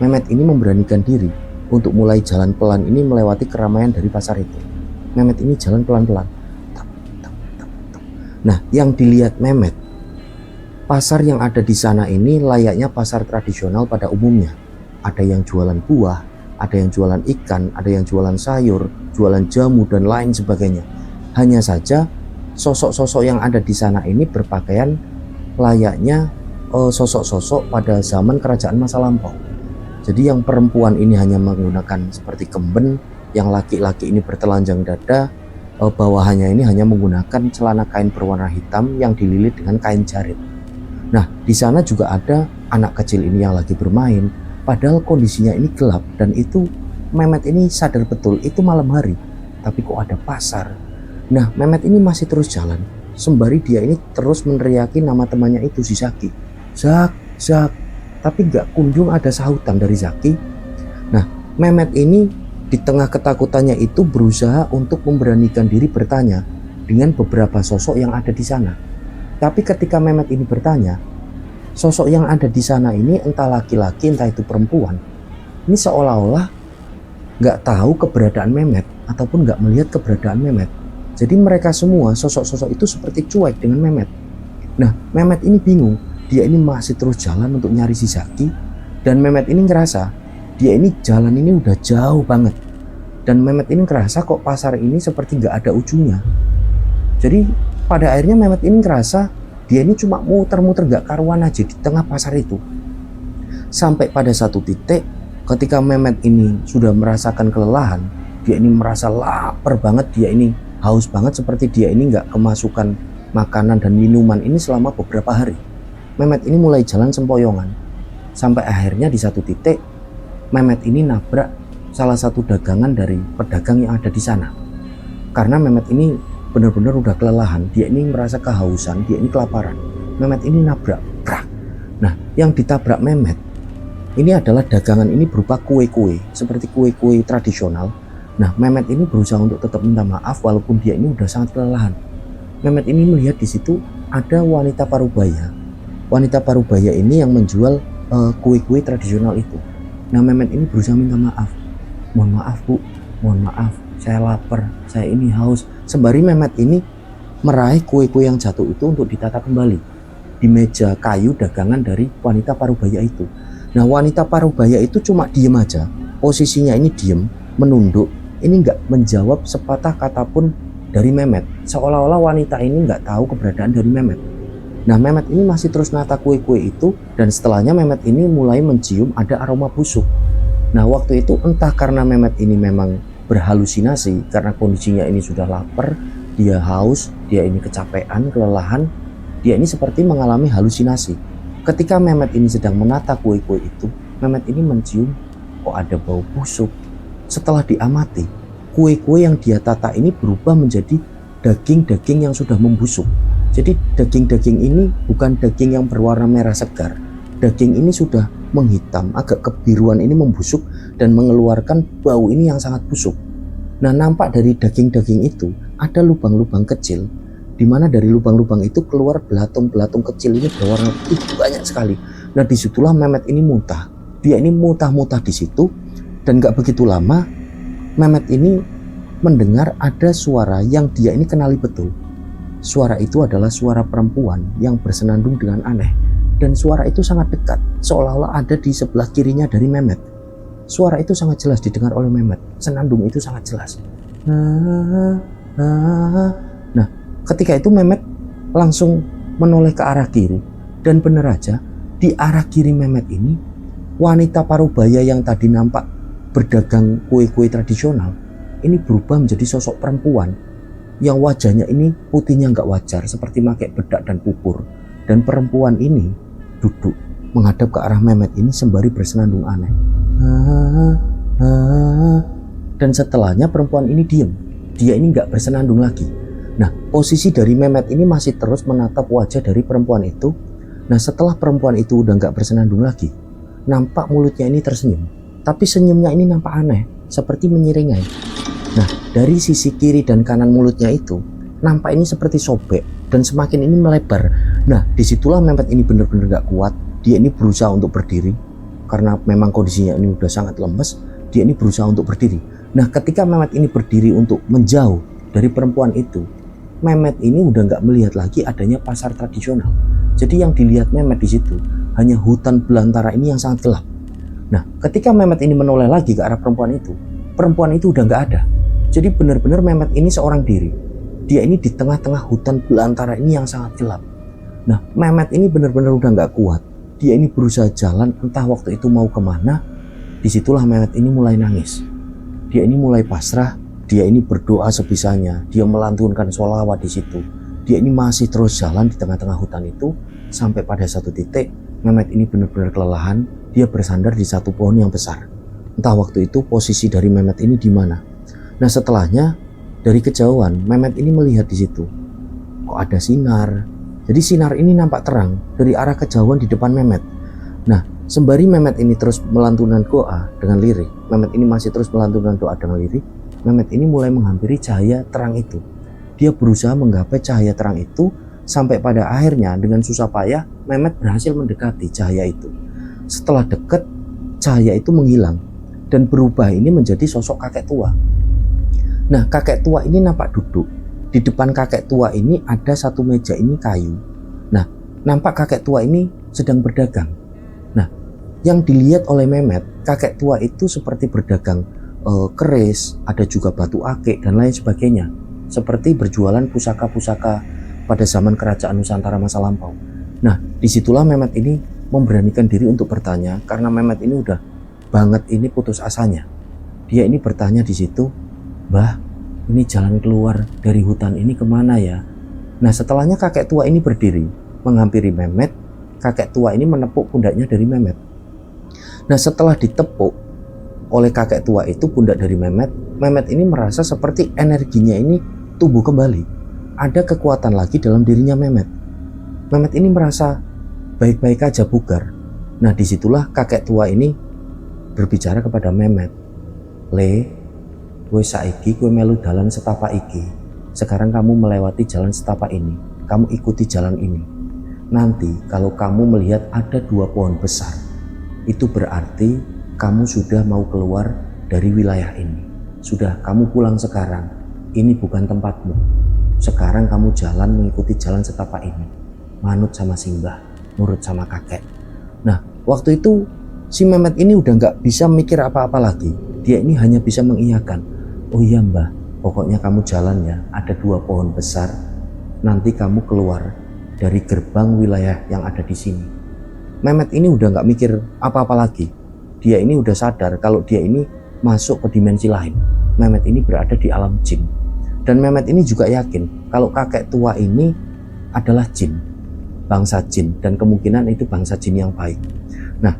Mehmet ini memberanikan diri untuk mulai jalan pelan ini melewati keramaian dari pasar itu. Mehmet ini jalan pelan-pelan. Nah, yang dilihat Mehmet, pasar yang ada di sana ini layaknya pasar tradisional pada umumnya. Ada yang jualan buah, ada yang jualan ikan, ada yang jualan sayur, jualan jamu, dan lain sebagainya. Hanya saja sosok-sosok yang ada di sana ini berpakaian layaknya sosok-sosok pada zaman kerajaan masa lampau. Jadi yang perempuan ini hanya menggunakan seperti kemben, yang laki-laki ini bertelanjang dada, bawahannya ini hanya menggunakan celana kain berwarna hitam yang dililit dengan kain jarit. Nah, di sana juga ada anak kecil ini yang lagi bermain, padahal kondisinya ini gelap, dan itu Mehmet ini sadar betul itu malam hari, tapi kok ada pasar. Nah, Mehmet ini masih terus jalan, sembari dia ini terus meneriaki nama temannya itu, si Zaki. Zak, Zak, tapi gak kunjung ada sahutan dari Zaki. Nah, Mehmet ini di tengah ketakutannya itu berusaha untuk memberanikan diri bertanya dengan beberapa sosok yang ada di sana. Tapi ketika Mehmet ini bertanya, sosok yang ada di sana ini entah laki-laki entah itu perempuan, ini seolah-olah gak tahu keberadaan Mehmet ataupun gak melihat keberadaan Mehmet. Jadi mereka semua sosok-sosok itu seperti cuek dengan Mehmet. Nah, Mehmet ini bingung. Dia ini masih terus jalan untuk nyari si Zaki, dan Mehmet ini ngerasa dia ini jalan ini udah jauh banget, dan Mehmet ini ngerasa kok pasar ini seperti gak ada ujungnya. Jadi pada akhirnya Mehmet ini ngerasa dia ini cuma muter-muter gak karuan aja di tengah pasar itu. Sampai pada satu titik ketika Mehmet ini sudah merasakan kelelahan, dia ini merasa lapar banget, dia ini haus banget, seperti dia ini gak kemasukan makanan dan minuman ini selama beberapa hari. Mehmet ini mulai jalan sempoyongan, sampai akhirnya di satu titik Mehmet ini nabrak salah satu dagangan dari pedagang yang ada di sana. Karena Mehmet ini benar-benar udah kelelahan, dia ini merasa kehausan, dia ini kelaparan. Mehmet ini nabrak, brak. Nah, yang ditabrak Mehmet ini adalah dagangan ini berupa kue-kue, seperti kue-kue tradisional. Nah, Mehmet ini berusaha untuk tetap minta maaf walaupun dia ini udah sangat kelelahan. Mehmet ini melihat di situ ada wanita parubaya. Wanita parubaya ini yang menjual kue-kue tradisional itu. Nah, Mehmet ini berusaha minta maaf. Mohon maaf bu, mohon maaf, saya lapar, saya ini haus. Sembari Mehmet ini meraih kue-kue yang jatuh itu untuk ditata kembali di meja kayu dagangan dari wanita parubaya itu. Nah, wanita parubaya itu cuma diem aja, posisinya ini diem, menunduk, ini nggak menjawab sepatah kata pun dari Mehmet. Seolah-olah wanita ini nggak tahu keberadaan dari Mehmet. Nah, Mehmet ini masih terus nata kue-kue itu, dan setelahnya Mehmet ini mulai mencium ada aroma busuk. Nah, waktu itu entah karena Mehmet ini memang berhalusinasi karena kondisinya ini sudah lapar, dia haus, dia ini kecapean, kelelahan, dia ini seperti mengalami halusinasi. Ketika Mehmet ini sedang menata kue-kue itu, Mehmet ini mencium kok ada bau busuk. Setelah diamati, kue-kue yang dia tata ini berubah menjadi daging-daging yang sudah membusuk. Jadi daging-daging ini bukan daging yang berwarna merah segar. Daging ini sudah menghitam, agak kebiruan ini membusuk dan mengeluarkan bau ini yang sangat busuk. Nah, nampak dari daging-daging itu ada lubang-lubang kecil, di mana dari lubang-lubang itu keluar belatung-belatung kecil ini berwarna putih banyak sekali. Nah, disitulah Mehmet ini muntah. Dia ini muntah-muntah di situ, dan gak begitu lama Mehmet ini mendengar ada suara yang dia ini kenali betul. Suara itu adalah suara perempuan yang bersenandung dengan aneh, dan suara itu sangat dekat, seolah-olah ada di sebelah kirinya dari Mehmet. Suara itu sangat jelas didengar oleh Mehmet, senandung itu sangat jelas. Nah, ketika itu Mehmet langsung menoleh ke arah kiri, dan benar aja di arah kiri Mehmet ini wanita parubaya yang tadi nampak berdagang kue-kue tradisional ini berubah menjadi sosok perempuan yang wajahnya ini putihnya nggak wajar, seperti pakai bedak dan pupur. Dan perempuan ini duduk menghadap ke arah Mehmet ini sembari bersenandung aneh. Dan setelahnya perempuan ini diem, dia ini nggak bersenandung lagi. Nah, posisi dari Mehmet ini masih terus menatap wajah dari perempuan itu. Nah, setelah perempuan itu udah nggak bersenandung lagi, nampak mulutnya ini tersenyum, tapi senyumnya ini nampak aneh, seperti menyeringai. Nah, dari sisi kiri dan kanan mulutnya itu nampak ini seperti sobek dan semakin ini melebar. Nah, disitulah Mehmet ini benar-benar gak kuat. Dia ini berusaha untuk berdiri karena memang kondisinya ini udah sangat lemes. Dia ini berusaha untuk berdiri. Nah, ketika Mehmet ini berdiri untuk menjauh dari perempuan itu, Mehmet ini udah gak melihat lagi adanya pasar tradisional. Jadi yang dilihat Mehmet di situ hanya hutan belantara ini yang sangat gelap. Nah, ketika Mehmet ini menoleh lagi ke arah perempuan itu udah gak ada. Jadi benar-benar Mehmet ini seorang diri. Dia ini di tengah-tengah hutan belantara ini yang sangat gelap. Nah, Mehmet ini benar-benar udah nggak kuat. Dia ini berusaha jalan, entah waktu itu mau kemana. Disitulah Mehmet ini mulai nangis. Dia ini mulai pasrah. Dia ini berdoa sebisanya. Dia melantunkan sholawat di situ. Dia ini masih terus jalan di tengah-tengah hutan itu. Sampai pada satu titik, Mehmet ini benar-benar kelelahan. Dia bersandar di satu pohon yang besar. Entah waktu itu posisi dari Mehmet ini di mana. Nah, setelahnya dari kejauhan, Mehmet ini melihat di situ. Kok ada sinar? Jadi sinar ini nampak terang dari arah kejauhan di depan Mehmet. Nah, sembari Mehmet ini terus melantunkan doa dengan lirik, Mehmet ini masih terus melantunkan doa dengan lirik, Mehmet ini mulai menghampiri cahaya terang itu. Dia berusaha menggapai cahaya terang itu, sampai pada akhirnya dengan susah payah Mehmet berhasil mendekati cahaya itu. Setelah dekat, cahaya itu menghilang dan berubah ini menjadi sosok kakek tua. Nah, kakek tua ini nampak duduk. Di depan kakek tua ini ada satu meja ini kayu. Nah, nampak kakek tua ini sedang berdagang. Nah, yang dilihat oleh Mehmet, kakek tua itu seperti berdagang keris, ada juga batu akik dan lain sebagainya. Seperti berjualan pusaka-pusaka pada zaman kerajaan Nusantara masa lampau. Nah, disitulah Mehmet ini memberanikan diri untuk bertanya, karena Mehmet ini udah banget ini putus asanya. Dia ini bertanya di situ, "Mbah, ini jalan keluar dari hutan ini kemana ya?" Nah, setelahnya kakek tua ini berdiri menghampiri Mehmet. Kakek tua ini menepuk pundaknya dari Mehmet. Nah, setelah ditepuk oleh kakek tua itu pundak dari Mehmet, Mehmet ini merasa seperti energinya ini tumbuh kembali. Ada kekuatan lagi dalam dirinya Mehmet. Mehmet ini merasa baik-baik aja, bugar. Nah, disitulah kakek tua ini berbicara kepada Mehmet, "Le, kowe saiki kowe melu dalan setapak iki. Sekarang kamu melewati jalan setapak ini. Kamu ikuti jalan ini. Nanti kalau kamu melihat ada dua pohon besar, itu berarti kamu sudah mau keluar dari wilayah ini. Sudah, kamu pulang sekarang. Ini bukan tempatmu. Sekarang kamu jalan mengikuti jalan setapak ini. Manut sama simbah, nurut sama kakek." Nah, waktu itu si Mehmet ini udah gak bisa mikir apa-apa lagi. Dia ini hanya bisa mengiyakan. "Oh iya mbah, pokoknya kamu jalan ya, ada dua pohon besar, nanti kamu keluar dari gerbang wilayah yang ada di sini." Mehmet ini udah gak mikir apa-apa lagi. Dia ini udah sadar kalau dia ini masuk ke dimensi lain. Mehmet ini berada di alam jin. Dan Mehmet ini juga yakin kalau kakek tua ini adalah jin, bangsa jin, dan kemungkinan itu bangsa jin yang baik. Nah,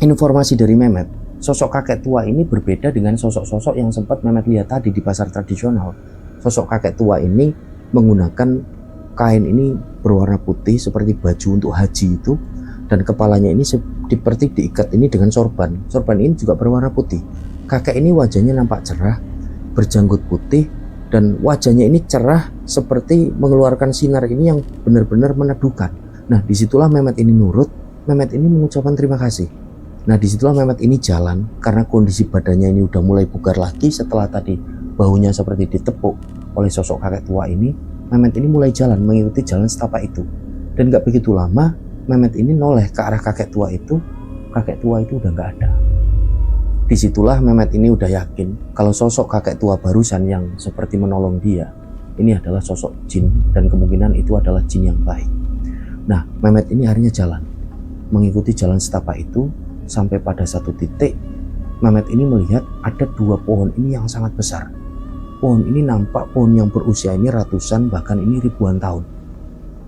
informasi dari Mehmet, sosok kakek tua ini berbeda dengan sosok-sosok yang sempat Mehmet lihat tadi di pasar tradisional. Sosok kakek tua ini menggunakan kain ini berwarna putih seperti baju untuk haji itu, dan kepalanya ini seperti diikat ini dengan sorban. Sorban ini juga berwarna putih. Kakek ini wajahnya nampak cerah, berjanggut putih, dan wajahnya ini cerah seperti mengeluarkan sinar ini yang benar-benar meneduhkan. Nah, disitulah Mehmet ini nurut. Mehmet ini mengucapkan terima kasih. Nah, disitulah Mehmet ini jalan karena kondisi badannya ini udah mulai bugar lagi setelah tadi bahunya seperti ditepuk oleh sosok kakek tua ini. Mehmet ini mulai jalan mengikuti jalan setapak itu. Dan gak begitu lama, Mehmet ini noleh ke arah kakek tua itu. Kakek tua itu udah gak ada. Disitulah Mehmet ini udah yakin kalau sosok kakek tua barusan yang seperti menolong dia ini adalah sosok jin, dan kemungkinan itu adalah jin yang baik. Nah, Mehmet ini akhirnya jalan mengikuti jalan setapak itu. Sampai pada satu titik, Mehmet ini melihat ada dua pohon ini yang sangat besar. Pohon ini nampak pohon yang berusia ini ratusan, bahkan ini ribuan tahun.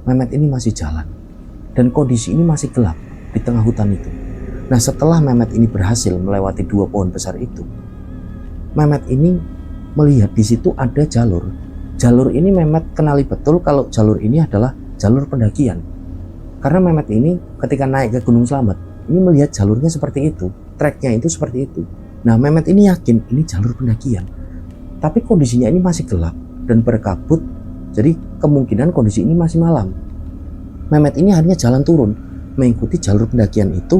Mehmet ini masih jalan, dan kondisi ini masih gelap di tengah hutan itu. Nah, setelah Mehmet ini berhasil melewati dua pohon besar itu, Mehmet ini melihat di situ ada jalur. Jalur ini Mehmet kenali betul kalau jalur ini adalah jalur pendakian. Karena Mehmet ini ketika naik ke Gunung Slamet, ini melihat jalurnya seperti itu, treknya itu seperti itu. Nah, Mehmet ini yakin ini jalur pendakian. Tapi kondisinya ini masih gelap dan berkabut, jadi kemungkinan kondisi ini masih malam. Mehmet ini akhirnya jalan turun mengikuti jalur pendakian itu.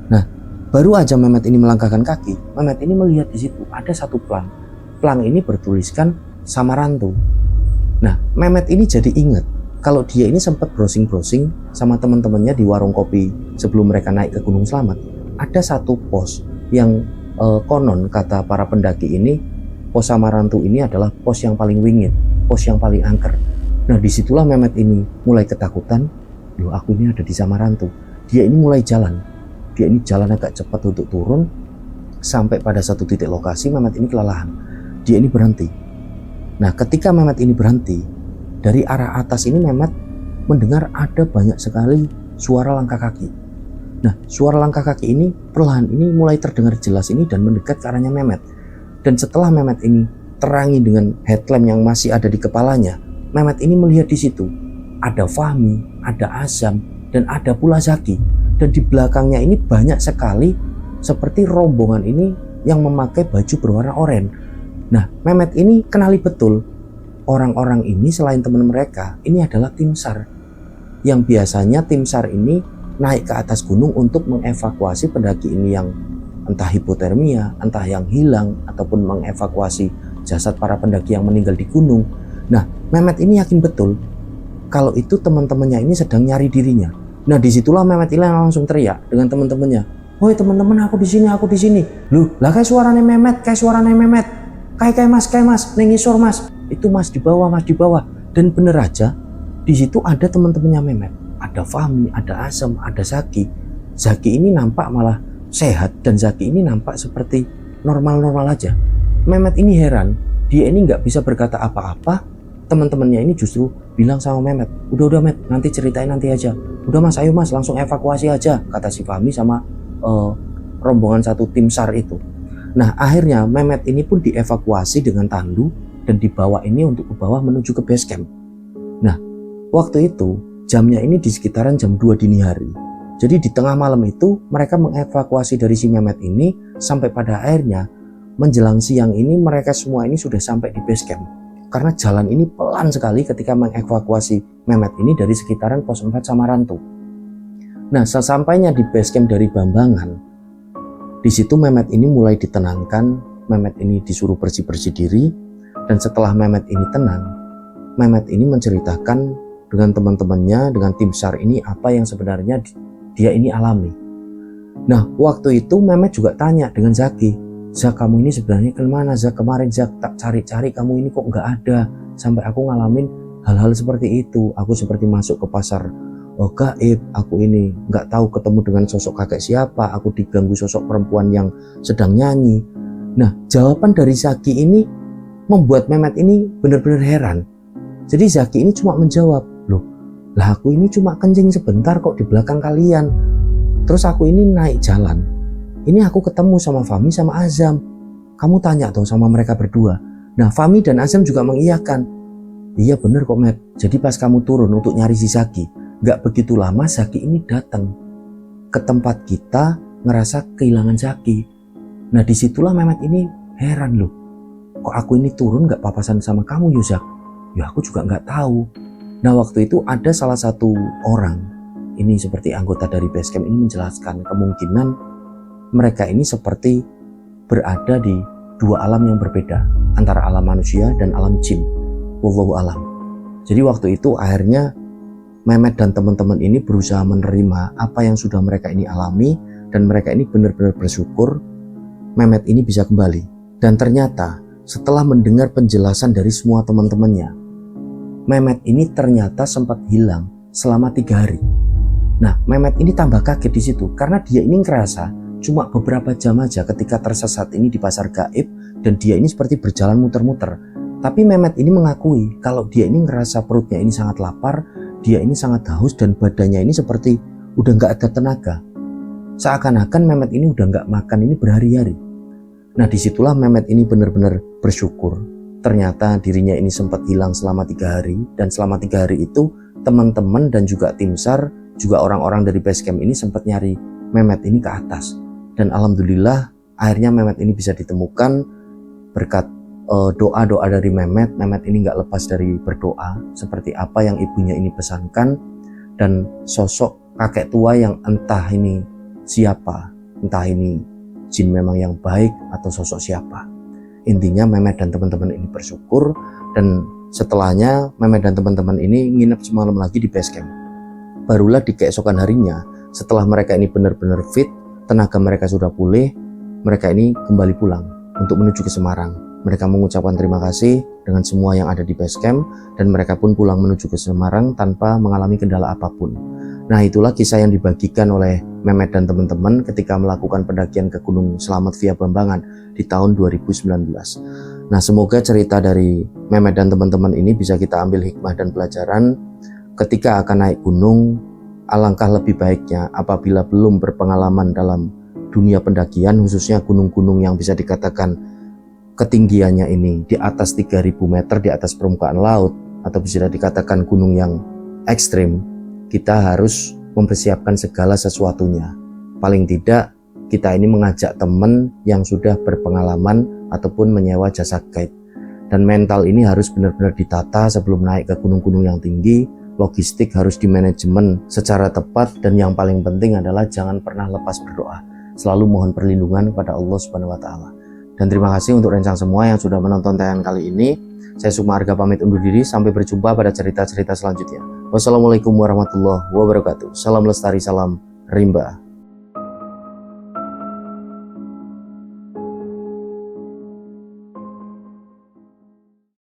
Nah, baru aja Mehmet ini melangkahkan kaki, Mehmet ini melihat di situ ada satu plang. Plang ini bertuliskan Samarantu. Nah, Mehmet ini jadi ingat kalau dia ini sempat browsing-browsing sama teman-temannya di warung kopi sebelum mereka naik ke Gunung Slamet. Ada satu pos yang konon kata para pendaki ini, pos Samarantu ini adalah pos yang paling wingit, pos yang paling angker. Nah, disitulah Mehmet ini mulai ketakutan. loh aku ini ada di Samarantu. Dia ini mulai jalan. Dia ini jalan agak cepat untuk turun. Sampai pada satu titik lokasi Mehmet ini kelelahan. Dia ini berhenti. Nah ketika Mehmet ini berhenti, dari arah atas ini Mehmet mendengar ada banyak sekali suara langkah kaki. Nah suara langkah kaki ini perlahan ini mulai terdengar jelas ini dan mendekat ke arahnya Mehmet. Dan setelah Mehmet ini terangi dengan headlamp yang masih ada di kepalanya, Mehmet ini melihat di situ ada Fahmi, ada Azam, dan ada pula Zaki. Dan di belakangnya ini banyak sekali seperti rombongan ini yang memakai baju berwarna oranye. Nah Mehmet ini kenali betul orang-orang ini selain teman mereka, ini adalah tim SAR. Yang biasanya tim SAR ini naik ke atas gunung untuk mengevakuasi pendaki ini yang entah hipotermia, entah yang hilang, ataupun mengevakuasi jasad para pendaki yang meninggal di gunung. Nah, Mehmet ini yakin betul kalau itu teman-temannya ini sedang nyari dirinya. Nah, disitulah Mehmet ini langsung teriak dengan teman-temannya. Woi teman-teman, aku di sini, aku di sini. Loh, lah kayak suaranya Mehmet, kayak suaranya Mehmet. Kayak mas, nengisor mas. Itu mas di bawah, mas di bawah. Dan bener aja, di situ ada teman-temannya Mehmet. Ada Fahmi, ada Azam, ada Zaki. Zaki ini nampak malah sehat dan Zaki ini nampak seperti normal-normal aja. Mehmet ini heran, dia ini nggak bisa berkata apa-apa. Teman-temannya ini justru bilang sama Mehmet, udah Met, nanti ceritain nanti aja. Udah mas, ayo mas, langsung evakuasi aja, kata si Fahmi sama rombongan satu tim SAR itu. Nah akhirnya Mehmet ini pun dievakuasi dengan tandu dan dibawa ini untuk ke bawah menuju ke base camp. Nah waktu itu jamnya ini di sekitaran jam 2 dini hari. Jadi di tengah malam itu mereka mengevakuasi dari si Mehmet ini sampai pada akhirnya menjelang siang ini mereka semua ini sudah sampai di base camp. Karena jalan ini pelan sekali ketika mengevakuasi Mehmet ini dari sekitaran pos 4 Samarantu. Nah sesampainya di base camp dari Bambangan, di situ Mehmet ini mulai ditenangkan, Mehmet ini disuruh bersih-bersih diri, dan setelah Mehmet ini tenang, Mehmet ini menceritakan dengan teman-temannya, dengan tim SAR ini apa yang sebenarnya dia ini alami. Nah waktu itu Mehmet juga tanya dengan Zaki, Zak kamu ini sebenarnya kemana Zak, kemarin Zak tak cari-cari kamu ini kok nggak ada, sampai aku ngalamin hal-hal seperti itu, aku seperti masuk ke pasar gaib, aku ini nggak tahu ketemu dengan sosok kakek siapa, aku diganggu sosok perempuan yang sedang nyanyi. Nah jawaban dari Zaki ini membuat Mehmet ini benar-benar heran. Jadi Zaki ini cuma menjawab, loh lah aku ini cuma kencing sebentar kok di belakang kalian, terus aku ini naik jalan, ini aku ketemu sama Fahmi sama Azam, kamu tanya tuh sama mereka berdua. Nah Fahmi dan Azam juga mengiyakan, iya bener kok Met, jadi pas kamu turun untuk nyari si Zaki, gak begitu lama Zaki ini datang ke tempat kita, ngerasa kehilangan Zaki. Nah disitulah Mehmet ini heran, loh kok aku ini turun gak papasan sama kamu Yuzak? Ya aku juga gak tahu. Nah waktu itu ada salah satu orang, ini seperti anggota dari basecamp ini menjelaskan kemungkinan mereka ini seperti berada di dua alam yang berbeda, antara alam manusia dan alam jin. Wallahu alam. Jadi waktu itu akhirnya Mehmet dan teman-teman ini berusaha menerima apa yang sudah mereka ini alami, dan mereka ini benar-benar bersyukur Mehmet ini bisa kembali. Dan ternyata setelah mendengar penjelasan dari semua teman-temannya, Mehmet ini ternyata sempat hilang selama 3 hari. Nah Mehmet ini tambah kaget di situ karena dia ini ngerasa cuma beberapa jam aja ketika tersesat ini di pasar gaib, dan dia ini seperti berjalan muter-muter. Tapi Mehmet ini mengakui kalau dia ini ngerasa perutnya ini sangat lapar, dia ini sangat haus, dan badannya ini seperti udah nggak ada tenaga. Seakan-akan Mehmet ini udah nggak makan ini berhari-hari. Nah disitulah Mehmet ini benar-benar bersyukur. Ternyata dirinya ini sempat hilang selama 3 hari, dan selama 3 hari itu teman-teman dan juga tim SAR, juga orang-orang dari basecamp ini sempat nyari Mehmet ini ke atas. Dan alhamdulillah akhirnya Mehmet ini bisa ditemukan berkat doa-doa dari Mehmet. Mehmet ini nggak lepas dari berdoa seperti apa yang ibunya ini pesankan, dan sosok kakek tua yang entah ini siapa, entah ini jin memang yang baik atau sosok siapa. Intinya Mehmet dan teman-teman ini bersyukur, dan setelahnya Mehmet dan teman-teman ini nginep semalam lagi di basecamp. Barulah di keesokan harinya, setelah mereka ini benar-benar fit, tenaga mereka sudah pulih, mereka ini kembali pulang untuk menuju ke Semarang. Mereka mengucapkan terima kasih dengan semua yang ada di base camp dan mereka pun pulang menuju ke Semarang tanpa mengalami kendala apapun. Nah, itulah kisah yang dibagikan oleh Mehmet dan teman-teman ketika melakukan pendakian ke Gunung Slamet via Bambangan di tahun 2019. Nah, semoga cerita dari Mehmet dan teman-teman ini bisa kita ambil hikmah dan pelajaran ketika akan naik gunung. Alangkah lebih baiknya apabila belum berpengalaman dalam dunia pendakian, khususnya gunung-gunung yang bisa dikatakan ketinggiannya ini di atas 3000 meter di atas permukaan laut, atau bisa dikatakan gunung yang ekstrim, kita harus mempersiapkan segala sesuatunya. Paling tidak kita ini mengajak teman yang sudah berpengalaman ataupun menyewa jasa guide. Dan mental ini harus benar-benar ditata sebelum naik ke gunung-gunung yang tinggi. Logistik harus dimanajemen secara tepat, dan yang paling penting adalah jangan pernah lepas berdoa. Selalu mohon perlindungan kepada Allah Subhanahu wa taala. Dan terima kasih untuk rencang semua yang sudah menonton tayangan kali ini. Saya Sukma Arga pamit undur diri, sampai berjumpa pada cerita-cerita selanjutnya. Wassalamualaikum warahmatullahi wabarakatuh. Salam lestari, salam rimba.